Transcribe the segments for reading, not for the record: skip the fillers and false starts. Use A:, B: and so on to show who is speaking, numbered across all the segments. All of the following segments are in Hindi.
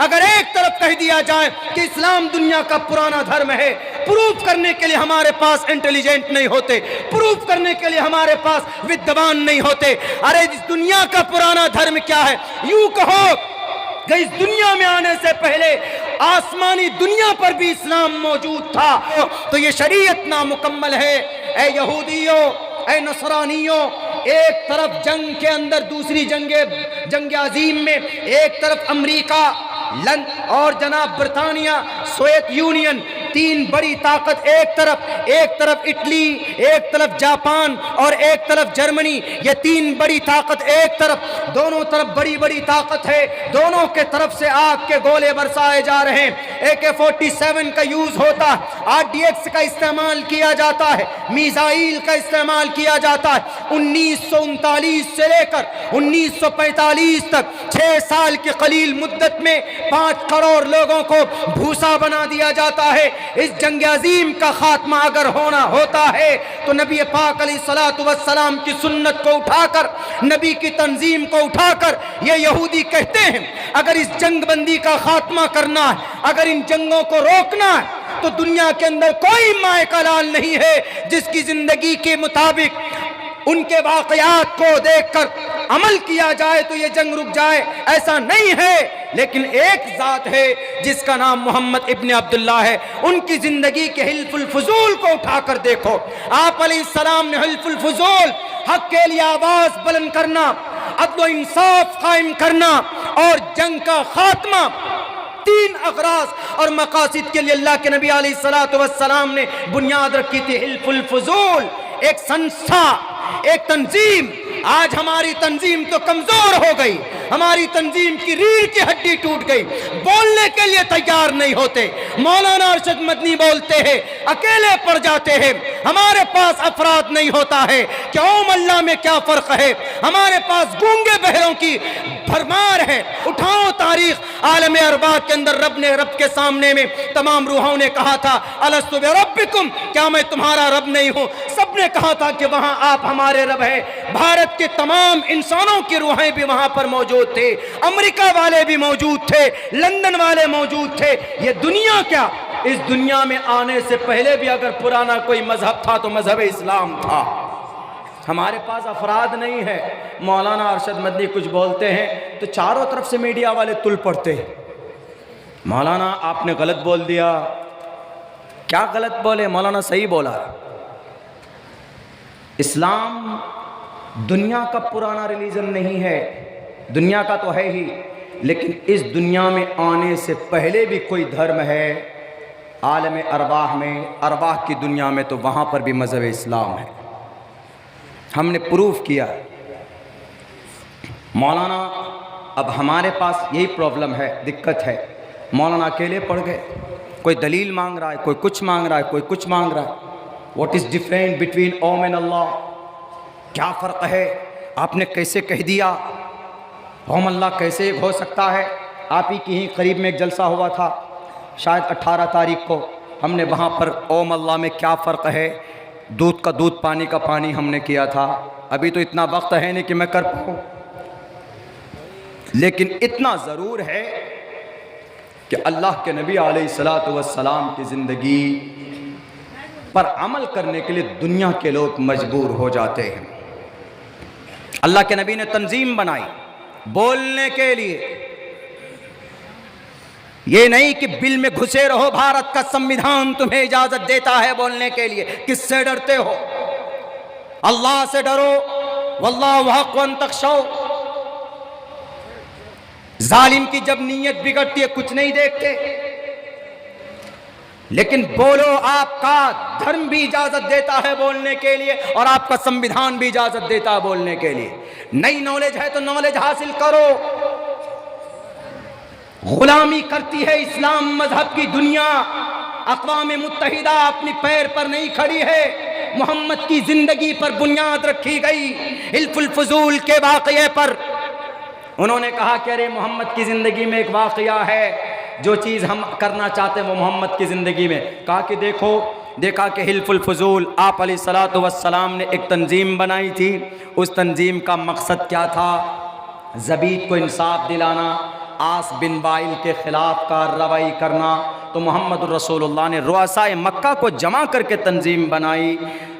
A: अगर एक तरफ कह दिया जाए कि इस्लाम दुनिया का पुराना धर्म है, प्रूफ करने के लिए हमारे पास इंटेलिजेंट नहीं होते, प्रूफ करने के लिए हमारे पास विद्वान नहीं होते। अरे इस दुनिया का पुराना धर्म क्या है? यूं कहो कि इस दुनिया में आने से पहले आसमानी दुनिया पर भी इस्लाम मौजूद था। तो ये शरीयत नामुकम्मल है। ए यहूदियों, ए नसरानियों, एक तरफ जंग के अंदर दूसरी जंग अजीम में एक तरफ अमेरिका और जनाब ब्रितानिया, सोवियत यूनियन, तीन बड़ी ताकत एक तरफ इटली, एक तरफ जापान और एक तरफ जर्मनी। ये तीन बड़ी ताकत एक तरफ, दोनों तरफ बड़ी बड़ी ताकत है। दोनों के तरफ से आग के गोले बरसाए जा रहे हैं। AK-47 का यूज होता है, RDX का इस्तेमाल किया जाता है, मिसाइल का इस्तेमाल किया जाता है। 1939 से लेकर 1945 तक 6 साल की कलील मुद्दत में 5 करोड़ लोगों को भूसा बना दिया जाता है। इस जंग अजीम का खात्मा अगर होता है तो नबी पाक अलैहिस्सलातु वस्सलाम की सुन्नत को उठाकर, नबी की तंजीम को उठाकर ये यहूदी कहते हैं अगर इस जंग बंदी का खात्मा करना है, अगर इन जंगों को रोकना है, तो दुनिया के अंदर कोई माए का लाल नहीं है जिसकी जिंदगी के मुताबिक उनके वाकयात को देखकर अमल किया जाए तो ये जंग रुक जाए। ऐसा नहीं है। लेकिन एक जात है जिसका नाम मोहम्मद इब्न अब्दुल्ला है। उनकी जिंदगी के हिल्फुल फुजूल को उठाकर देखो। आप अलैहिस्सलाम ने हिल्फुल फुजूल, हक के लिए आवाज बुलंद करना, अदल व इंसाफ कायम करना और जंग का खात्मा, 3 अगराज और मकासिद के लिए अल्लाह के नबी अलैहिस्सलातु वस्सलाम ने बुनियाद रखी थी। हिल्फुल फुजूल एक संस्था, एक तंजीम। आज हमारी तंजीम तो कमजोर हो गई, हमारी तंजीम की रीढ़ की हड्डी टूट गई, बोलने के लिए तैयार नहीं होते। मौलाना अरशद मदनी बोलते हैं, अकेले पड़ जाते हैं। हमारे पास अफराद नहीं होता है कि ओम अल्लाह में क्या फर्क है। हमारे पास गूंगे बहरों की भरमार है। उठाओ तारीख, आलम अरबाज के अंदर रब के सामने में तमाम रूहों ने कहा था अलस्तु बिरब्बिकुम, क्या मैं तुम्हारा रब नहीं हूं? सबने कहा था कि वहां आप हमारे रब है। भारत के तमाम इंसानों की रूहें भी वहां पर मौजूद थे, अमेरिका वाले भी मौजूद थे, लंदन वाले मौजूद थे। ये दुनिया क्या, इस दुनिया में आने से पहले भी अगर पुराना कोई मजहब था तो मजहब इस्लाम था। हमारे पास अफराद नहीं है। मौलाना अरशद मदनी कुछ बोलते हैं तो चारों तरफ से मीडिया वाले तुल पड़ते हैं। मौलाना आपने गलत बोल दिया। क्या गलत बोले? मौलाना सही बोला। इस्लाम दुनिया का पुराना रिलीजन नहीं है, दुनिया का तो है ही, लेकिन इस दुनिया में आने से पहले भी कोई धर्म है आलम अरवाह में, अरवाह की दुनिया में, तो वहाँ पर भी मज़हब इस्लाम है। हमने प्रूफ किया। मौलाना, अब हमारे पास यही प्रॉब्लम है, दिक्कत है। मौलाना अकेले पड़ गए, कोई दलील मांग रहा है, कोई कुछ मांग रहा है, कोई कुछ मांग रहा है। What is different between Om and Allah? क्या फ़र्क है? आपने कैसे कह दिया? ओम अल्लाह कैसे हो सकता है? आप ही की ही करीब में एक जलसा हुआ था, शायद 18 तारीख को। हमने वहाँ पर ओम अल्लाह में क्या फ़र्क है, दूध का दूध, पानी का पानी हमने किया था। अभी तो इतना वक्त है नहीं कि मैं कर पाऊँ, लेकिन इतना ज़रूर है कि अल्लाह के नबी अलैहिस्सलातु वस्सलाम की ज़िंदगी पर अमल करने के लिए दुनिया के लोग मजबूर हो जाते हैं। अल्लाह के नबी ने तंजीम बनाई बोलने के लिए। ये नहीं कि बिल में घुसे रहो, भारत का संविधान तुम्हें इजाजत देता है बोलने के लिए। किससे डरते हो? अल्लाह से डरो। वल्लाहु हक़्क़ुन तख़शौ। जालिम की जब नीयत बिगड़ती है कुछ नहीं देखते, लेकिन बोलो, आपका धर्म भी इजाजत देता है बोलने के लिए और आपका संविधान भी इजाजत देता है बोलने के लिए। नई नॉलेज है तो नॉलेज हासिल करो। गुलामी करती है इस्लाम मजहब की दुनिया। अक़वाम मुत्तहिदा अपनी पैर पर नहीं खड़ी है, मोहम्मद की जिंदगी पर बुनियाद रखी गई, हिल्फुल फुजूल के वाक़ये पर। उन्होंने कहा कि अरे मोहम्मद की ज़िंदगी में एक वाक़या है, जो चीज़ हम करना चाहते हैं वो मोहम्मद की ज़िंदगी में। कहा कि देखा कि हिल्फुल फुजूल, आप अलैहिस्सलातु वस्सलाम ने एक तंजीम बनाई थी। उस तंजीम का मकसद क्या था? ज़बीद को इंसाफ दिलाना, आस बिन वाइल के ख़िलाफ़ कार्रवाई करना। तो मोहम्मद रसूलुल्लाह ने रुआसाए मक्का को जमा करके तंजीम बनाई।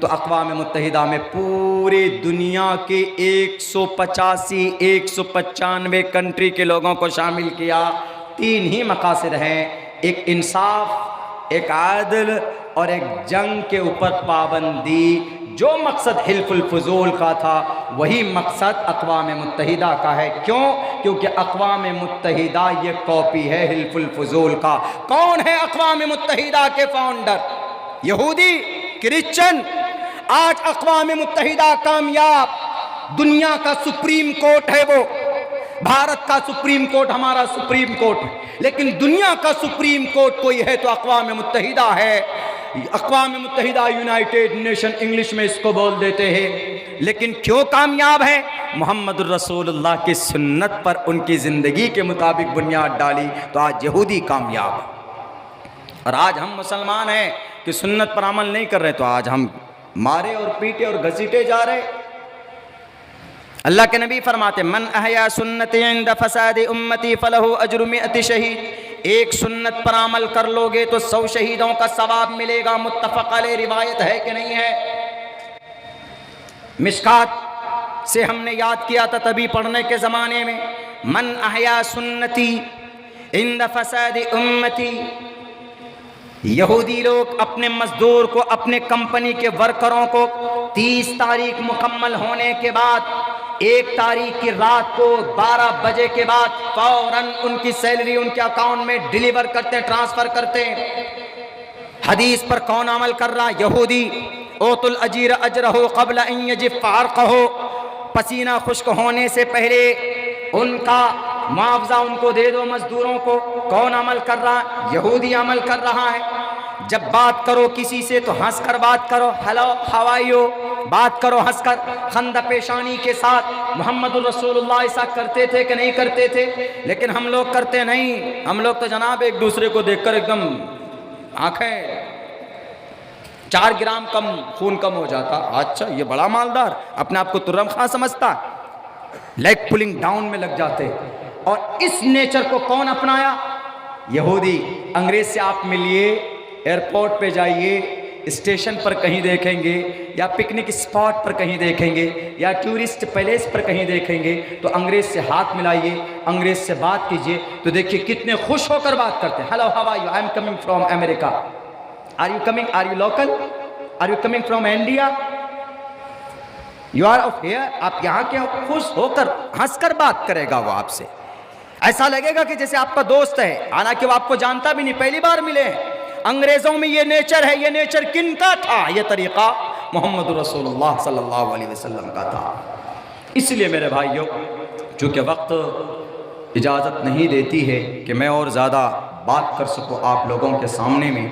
A: तो अक़वाम मुत्तहिदा में पूरी दुनिया के 195 कंट्री के लोगों को शामिल किया। 3 ही मकासद हैं, एक इंसाफ, एक आदल और एक जंग के ऊपर पाबंदी। जो मकसद हिल्फुल फुजूल का था वही मकसद अक़वाम मुत्तहिदा का है। क्यों? क्योंकि अक़वाम मुत्तहिदा ये कॉपी है हिल्फुल फुजूल का। कौन है अक़वाम मुत्तहिदा के फाउंडर? यहूदी, क्रिश्चन। आज अक़वाम मुत्तहिदा कामयाब, दुनिया का सुप्रीम कोर्ट है वो। भारत का सुप्रीम कोर्ट हमारा सुप्रीम कोर्ट है, लेकिन दुनिया का सुप्रीम कोर्ट कोई है तो अक़वाम मुत्तहिदा है। अक़वाम मुत्तहिदा यूनाइटेड नेशन इंग्लिश में इसको बोल देते हैं। लेकिन क्यों कामयाब है? मोहम्मद रसूलुल्लाह की सुन्नत पर उनकी ज़िंदगी के मुताबिक बुनियाद डाली तो आज यहूदी कामयाब। और आज हम मुसलमान हैं कि सुन्नत पर अमल नहीं कर रहे तो आज हम मारे और पीटे और घसीटे जा रहे। अल्लाह के नबी फरमाते मन अहया सुन्नती इंद फसाद उम्मती फलहु अज्रु मिअति शहीद। एक सुन्नत पर अमल कर लोगे तो 100 शहीदों का सवाब मिलेगा। मुत्तफ़क़ अलैह रिवायत है कि नहीं है? मिशकात से हमने याद किया था तभी पढ़ने के ज़माने में, मन अहया सुन्नती इंद फसाद उम्मती। यहूदी लोग अपने मजदूर को, अपने कंपनी के वर्करों को 30 तारीख मुकम्मल होने के बाद 1 तारीख की रात को 12 बजे के बाद फौरन उनकी सैलरी उनके अकाउंट में डिलीवर करते हैं, ट्रांसफ़र करते हैं। हदीस पर कौन अमल कर रहा? यहूदी। ओतुल अजीर अजरहु क़ब्ल अन यजिफ़ फ़अरक़हु। पसीना खुश्क होने से पहले उनका मुआवजा उनको दे दो मजदूरों को। कौन अमल कर रहा? यहूदी अमल कर रहा है। जब बात करो किसी से तो हंसकर बात करो, हेलो हाउ आर यू, बात करो हंसकर, खंदा पेशानी के साथ। मोहम्मद रसूलुल्लाह ऐसा करते थे कि नहीं करते थे? लेकिन हम लोग करते नहीं। हम लोग तो जनाब एक दूसरे को देखकर एकदम आंखें 4 ग्राम कम खून कम हो जाता, अच्छा ये बड़ा मालदार, अपने आप को तुर्रम खां समझता, लेग पुलिंग डाउन में लग जाते। और इस नेचर को कौन अपनाया? यहूदी। अंग्रेज से आप मिलिए, एयरपोर्ट पे जाइए, स्टेशन पर कहीं देखेंगे या पिकनिक स्पॉट पर कहीं देखेंगे या टूरिस्ट पैलेस पर कहीं देखेंगे तो अंग्रेज से हाथ मिलाइए, अंग्रेज से बात कीजिए तो देखिए कितने खुश होकर बात करते हैं। Hello how are you, I am coming from America, are you coming, are you local, are you coming from India, you are of here, आप यहाँ के हो। खुश होकर हंसकर बात करेगा वो आपसे। ऐसा लगेगा कि जैसे आपका दोस्त है, हालांकि वो आपको जानता भी नहीं, पहली बार मिले हैं। अंग्रेज़ों में ये नेचर है। ये नेचर किन का था? ये तरीक़ा मोहम्मद रसूलुल्लाह सल्लल्लाहु अलैहि वसल्लम का था। इसलिए मेरे भाइयों, चूँकि वक्त इजाज़त नहीं देती है कि मैं और ज़्यादा बात कर सकूँ आप लोगों के सामने में,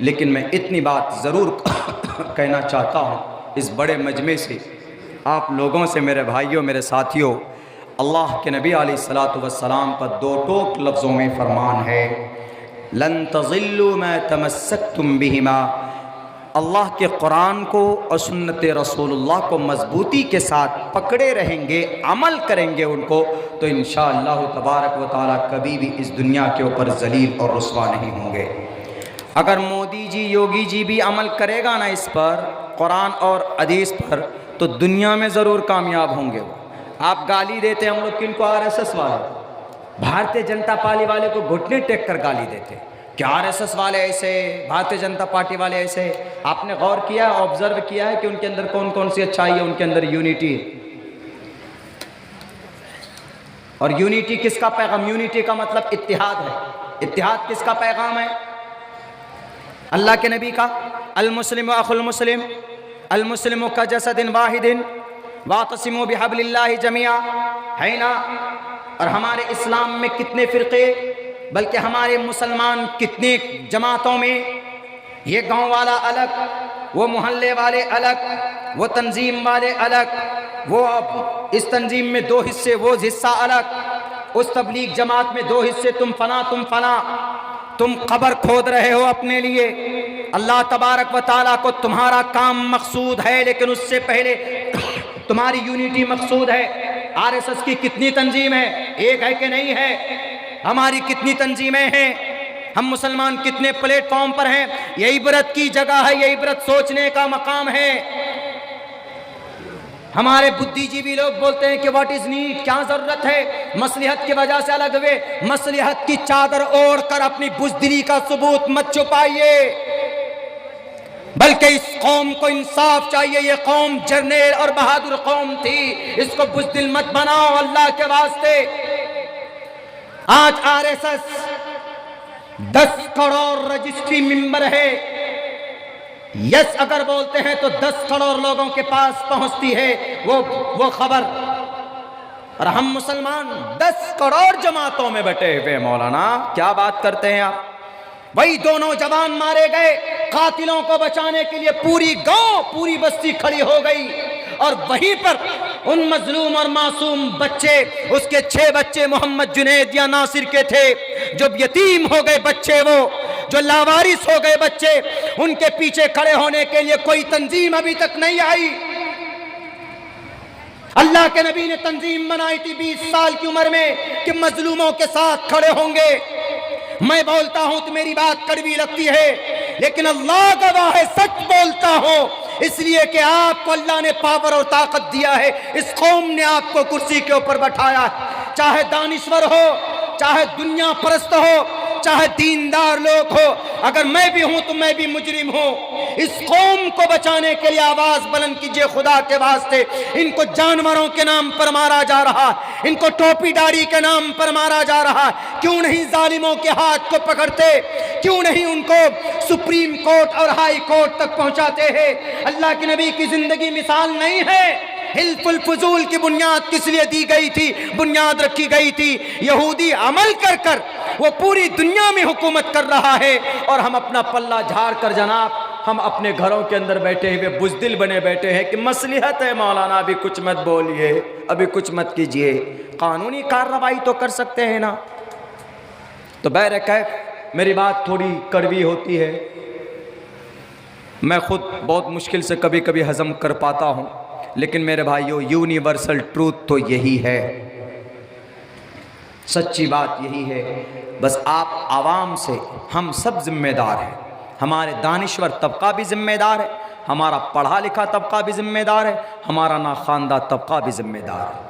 A: लेकिन मैं इतनी बात ज़रूर कहना चाहता हूँ इस बड़े मजमे से, आप लोगों से, मेरे भाइयों, मेरे साथियों। अल्लाह के नबी अलैहिस्सलातु वस्सलाम का 2 टोक लफ्ज़ों में फरमान है, लन तज़िल्लु मा तमस्सकतुम बिहिमा। अल्लाह के कुरान को और सुन्नत रसूलुल्लाह को मजबूती के साथ पकड़े रहेंगे, अमल करेंगे उनको, तो इंशाअल्लाह तबारक व तआला कभी भी इस दुनिया के ऊपर जलील और रुस्वा नहीं होंगे। अगर मोदी जी, योगी जी भी अमल करेगा ना इस पर, कुरान और हदीस पर, तो दुनिया में ज़रूर कामयाब होंगे वो। आप गाली देते हम लोग किनको? आरएसएस वाले, भारतीय जनता पार्टी वाले को घुटने टेक कर गाली देते कि आरएसएस वाले ऐसे, भारतीय जनता पार्टी वाले ऐसे। आपने गौर किया, ऑब्जर्व किया है कि उनके अंदर कौन कौन सी अच्छाई है? उनके अंदर यूनिटी है। और यूनिटी किसका पैगाम? यूनिटी का मतलब इत्तिहाद है। इत्तिहाद किसका पैगाम है? अल्लाह के नबी का। अल मुस्लिम अखुल मुस्लिम, अल मुस्लिम का जसदिन वाहिदिन वातसिमु बिहब्लिल्लाहि जमिया, है ना? और हमारे इस्लाम में कितने फ़िरक़े, बल्कि हमारे मुसलमान कितने जमातों में, ये गांव वाला अलग, वो मोहल्ले वाले अलग, वो तंजीम वाले अलग, वो इस तंजीम में 2 हिस्से, वो हिस्सा अलग, उस तबलीग जमात में 2 हिस्से, तुम फना तुम फना। तुम कब्र खोद रहे हो अपने लिए। अल्लाह तबारक व तआला को तुम्हारा काम मकसूद है, लेकिन उससे पहले तुम्हारी यूनिटी मकसूद है। आरएसएस की कितनी तंजीम है? एक है कि नहीं है? हमारी कितनी तंजीमें हैं, हम मुसलमान कितने प्लेटफॉर्म पर हैं। यही इबरत की जगह है, यही इबरत सोचने का मकाम है। हमारे बुद्धिजीवी लोग बोलते हैं कि व्हाट इज नीड, क्या जरूरत है, मसलिहत की वजह से अलग हुए। मसलिहत की चादर ओढ़ कर अपनी बुज़दिली का सबूत मत छुपाइए, बल्कि इस कौम को इंसाफ चाहिए। ये कौम जर्नेल और बहादुर कौम थी, इसको बुज़दिल मत बनाओ अल्लाह के वास्ते। आज आरएसएस 10 करोड़ रजिस्ट्री मेंबर है। यस अगर बोलते हैं तो 10 करोड़ लोगों के पास पहुंचती है वो खबर, और हम मुसलमान 10 करोड़ जमातों में बटे हुए। मौलाना क्या बात करते हैं आप। वही दोनों जवान मारे गए, कातिलों को बचाने के लिए पूरी गांव पूरी बस्ती खड़ी हो गई, और वहीं पर उन मजलूम और मासूम बच्चे, उसके 6 बच्चे मोहम्मद जुनैद या नासिर के थे, जो यतीम हो गए बच्चे, वो जो लावारिस हो गए बच्चे, उनके पीछे खड़े होने के लिए कोई तंजीम अभी तक नहीं आई। अल्लाह के नबी ने तंजीम बनाई थी 20 साल की उम्र में कि मजलूमों के साथ खड़े होंगे। मैं बोलता हूं तो मेरी बात कड़वी लगती है, लेकिन अल्लाह गवाह है, सच बोलता हूं, इसलिए कि आपको अल्लाह ने पावर और ताकत दिया है। इस कौम ने आपको कुर्सी के ऊपर बैठाया, चाहे दानिश्वर हो, चाहे दुनिया परस्त हो, चाहे दीनदार लोग हो। अगर मैं भी हूं तो मैं भी मुजरिम हूं। इस कौम को बचाने के लिए आवाज बुलंद कीजिए खुदा के वास्ते। इनको जानवरों के नाम पर मारा जा रहा, इनको टोपी दाढ़ी के नाम पर मारा जा रहा। क्यों नहीं जालिमों के हाथ को पकड़ते, क्यों नहीं उनको सुप्रीम कोर्ट और हाई कोर्ट तक पहुंचाते हैं। अल्लाह के नबी की जिंदगी मिसाल नहीं है। हिल्फुल फजूल की बुनियाद किस लिए दी गई थी, बुनियाद रखी गई थी। यहूदी अमल कर कर वो पूरी दुनिया में हुकूमत कर रहा है, और हम अपना पल्ला झाड़ कर जनाब हम अपने घरों के अंदर बैठे हुए बुज़दिल बने बैठे हैं कि मसलिहत है मौलाना, अभी कुछ मत बोलिए, अभी कुछ मत कीजिए। कानूनी कार्रवाई तो कर सकते हैं ना। तो बहरकैफ मेरी बात थोड़ी कड़वी होती है, मैं खुद बहुत मुश्किल से कभी कभी हजम कर पाता हूँ, लेकिन मेरे भाइयों यूनिवर्सल ट्रूथ तो यही है, सच्ची बात यही है। बस आप आवाम से हम सब जिम्मेदार हैं। हमारे दानिश्वर तबका भी जिम्मेदार है, हमारा पढ़ा लिखा तबका भी जिम्मेदार है, हमारा नाखानदा तबका भी जिम्मेदार है।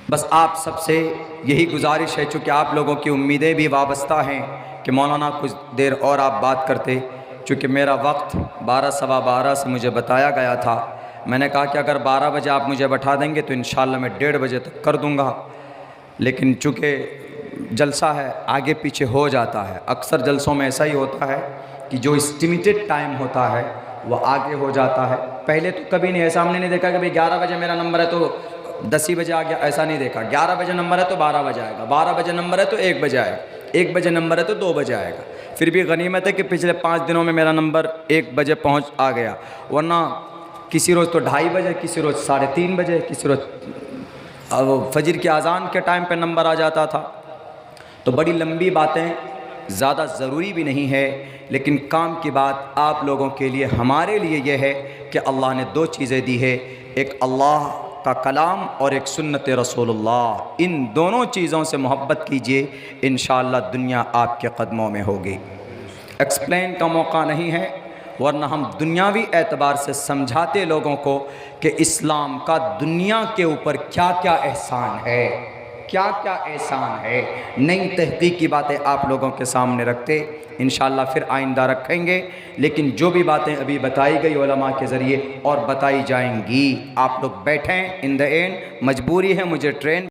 A: बस आप सबसे यही गुजारिश है, चूँकि आप लोगों की उम्मीदें भी वाबस्ता हैं कि मौलाना कुछ देर और आप बात करते। चूँकि मेरा वक्त 12 सवा 12 से मुझे बताया गया था, मैंने कहा कि अगर 12 बजे आप मुझे बैठा देंगे तो इंशाल्लाह मैं 1:30 बजे तक कर दूंगा। लेकिन चूँकि जलसा है आगे पीछे हो जाता है, अक्सर जलसों में ऐसा ही होता है कि जो एस्टिमेटेड टाइम होता है वह आगे हो जाता है। पहले तो कभी नहीं ऐसा हमने नहीं देखा कि भाई 11 बजे मेरा नंबर है तो 10 ही बजे आ गया, ऐसा नहीं देखा। 11 बजे नंबर है तो 12 बजे आएगा, 12 बजे नंबर है तो 1 बजे आएगा, 1 बजे नंबर है तो 2 बजे आएगा। फिर भी गनीमत है कि पिछले 5 दिनों में मेरा नंबर 1 बजे पहुँच आ गया, वरना किसी रोज़ तो 2:30 बजे, किसी रोज़ 3:30 बजे, किसी रोज़ फजर की अजान के टाइम पे नंबर आ जाता था। तो बड़ी लंबी बातें, ज़्यादा ज़रूरी भी नहीं है, लेकिन काम की बात आप लोगों के लिए, हमारे लिए यह है कि अल्लाह ने 2 चीज़ें दी है, एक अल्लाह का कलाम और एक सुन्नत रसूलुल्लाह। इन दोनों चीज़ों से मोहब्बत कीजिए, इंशाअल्लाह दुनिया आपके कदमों में होगी। एक्सप्लेन का मौका नहीं है, वरना हम दुनियावी एतबार से समझाते लोगों को कि इस्लाम का दुनिया के ऊपर क्या क्या एहसान है, क्या क्या एहसान है। नई तहक़ीक़ की बातें आप लोगों के सामने रखते इंशाअल्लाह फिर आइंदा रखेंगे। लेकिन जो भी बातें अभी बताई गई उलमा के ज़रिए और बताई जाएंगी, आप लोग बैठें। इन द एंड मजबूरी है मुझे ट्रेन